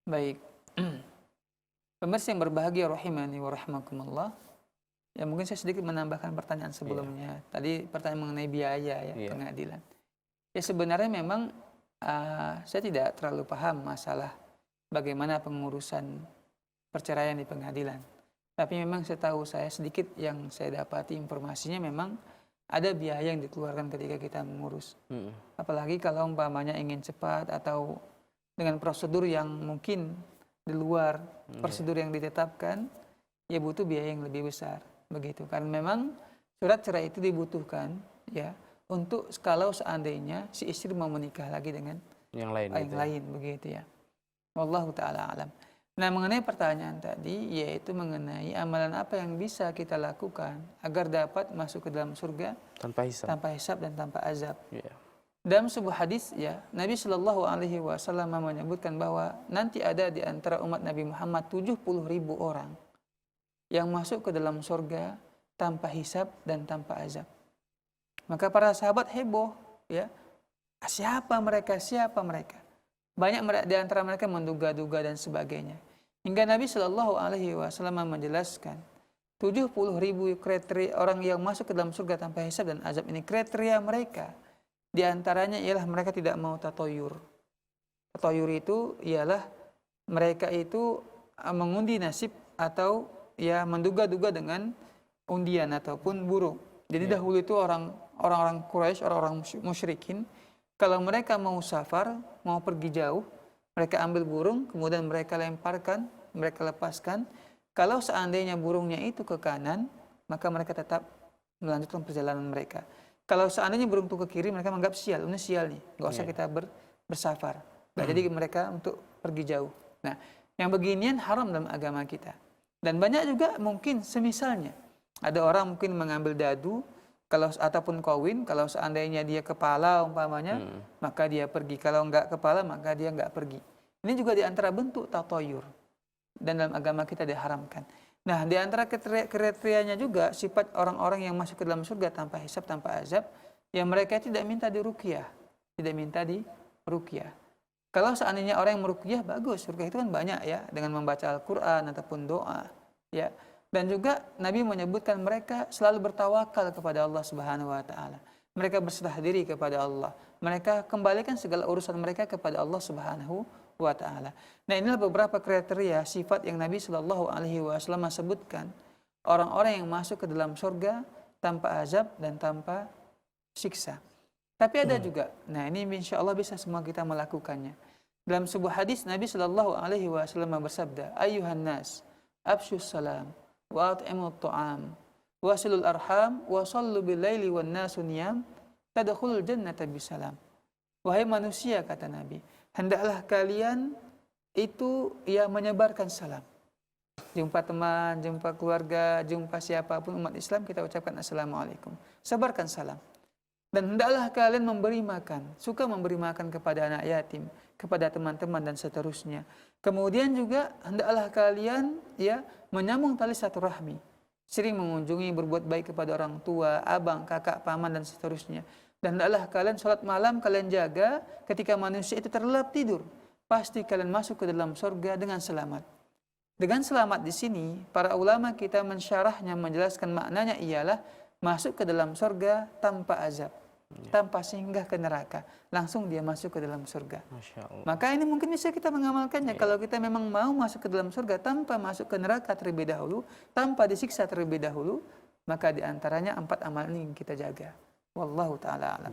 Baik. Pemirsa yang berbahagia rahimani wa rahmakumullah. Ya mungkin saya sedikit menambahkan pertanyaan sebelumnya. Tadi pertanyaan mengenai biaya ya pengadilan. Ya sebenarnya memang saya tidak terlalu paham masalah bagaimana pengurusan perceraian di pengadilan. Tapi memang setahu saya sedikit yang saya dapati informasinya memang ada biaya yang dikeluarkan ketika kita mengurus. Apalagi kalau umpamanya ingin cepat atau dengan prosedur yang mungkin di luar prosedur yang ditetapkan, ya butuh biaya yang lebih besar. Begitu. Karena memang surat cerai itu dibutuhkan ya untuk kalau seandainya si istri mau menikah lagi dengan yang lain, begitu ya. Wallahu ta'ala alam. Nah, mengenai pertanyaan tadi, yaitu mengenai amalan apa yang bisa kita lakukan agar dapat masuk ke dalam surga tanpa hisab dan tanpa azab. Dalam sebuah hadis, ya, Nabi Shallallahu Alaihi Wasallam menyebutkan bahwa nanti ada di antara umat Nabi Muhammad 70.000 orang yang masuk ke dalam surga tanpa hisab dan tanpa azab. Maka para sahabat heboh, ya, siapa mereka? Banyak di antara mereka menduga-duga dan sebagainya. Hingga Nabi Shallallahu Alaihi Wasallam menjelaskan 70.000 kriteria orang yang masuk ke dalam surga tanpa hisab dan azab ini, kriteria mereka di antaranya ialah mereka tidak mau tatoyur. Tatoyur itu ialah mereka itu mengundi nasib atau ya menduga-duga dengan undian ataupun burung. Jadi dahulu itu orang-orang Quraisy, orang-orang musyrikin, kalau mereka mau safar, mau pergi jauh, mereka ambil burung, kemudian mereka lemparkan, mereka lepaskan. Kalau seandainya burungnya itu ke kanan, maka mereka tetap melanjutkan perjalanan mereka. Kalau seandainya burung itu ke kiri, mereka menganggap sial, ini sial nih, nggak usah kita bersafar. Nggak jadi mereka untuk pergi jauh. Nah, yang beginian haram dalam agama kita. Dan banyak juga mungkin semisalnya, ada orang mungkin mengambil dadu, ataupun kawin, kalau seandainya dia kepala umpamanya, maka dia pergi. Kalau enggak kepala, maka dia enggak pergi. Ini juga di antara bentuk tatoyur. Dan dalam agama kita diharamkan. Nah, di antara kriterianya juga sifat orang-orang yang masuk ke dalam surga tanpa hisab, tanpa azab, yang mereka tidak minta diruqyah. Tidak minta diruqyah. Kalau seandainya orang yang meruqyah, bagus. Ruqyah itu kan banyak ya, dengan membaca Al-Quran ataupun doa. Ya. Dan juga Nabi menyebutkan mereka selalu bertawakal kepada Allah Subhanahu wa taala. Mereka berserah diri kepada Allah. Mereka kembalikan segala urusan mereka kepada Allah Subhanahu wa taala. Nah, inilah beberapa kriteria sifat yang Nabi Shallallahu alaihi wasallam sebutkan orang-orang yang masuk ke dalam surga tanpa azab dan tanpa siksa. Tapi ada juga, nah ini insya Allah bisa semua kita melakukannya. Dalam sebuah hadis Nabi Shallallahu alaihi wasallam bersabda, "Ayyuhan nas, afshus salam wa at'imut ta'am wasilul arham wa sallu bil laili wan nasu niyam tadkhulul jannata bisalam." Wahai manusia, kata Nabi, hendaklah kalian itu ya menyebarkan salam. Jumpa teman, jumpa keluarga, jumpa siapapun umat Islam, kita ucapkan assalamualaikum. Sebarkan salam. Dan hendaklah kalian memberi makan, suka memberi makan kepada anak yatim, kepada teman-teman dan seterusnya. Kemudian juga hendaklah kalian ya menyambung tali silaturahmi, sering mengunjungi, berbuat baik kepada orang tua, abang, kakak, paman dan seterusnya. Dan hendaklah kalian sholat malam kalian jaga ketika manusia itu terlelap tidur. Pasti kalian masuk ke dalam surga dengan selamat. Dengan selamat di sini, para ulama kita mensyarahnya, menjelaskan maknanya ialah masuk ke dalam surga tanpa azab, tanpa singgah ke neraka, langsung dia masuk ke dalam surga. Masya Allah. Maka ini mungkin bisa kita mengamalkannya. Kalau kita memang mau masuk ke dalam surga tanpa masuk ke neraka terlebih dahulu, tanpa disiksa terlebih dahulu, maka diantaranya 4 amal ini yang kita jaga. Wallahu ta'ala alam.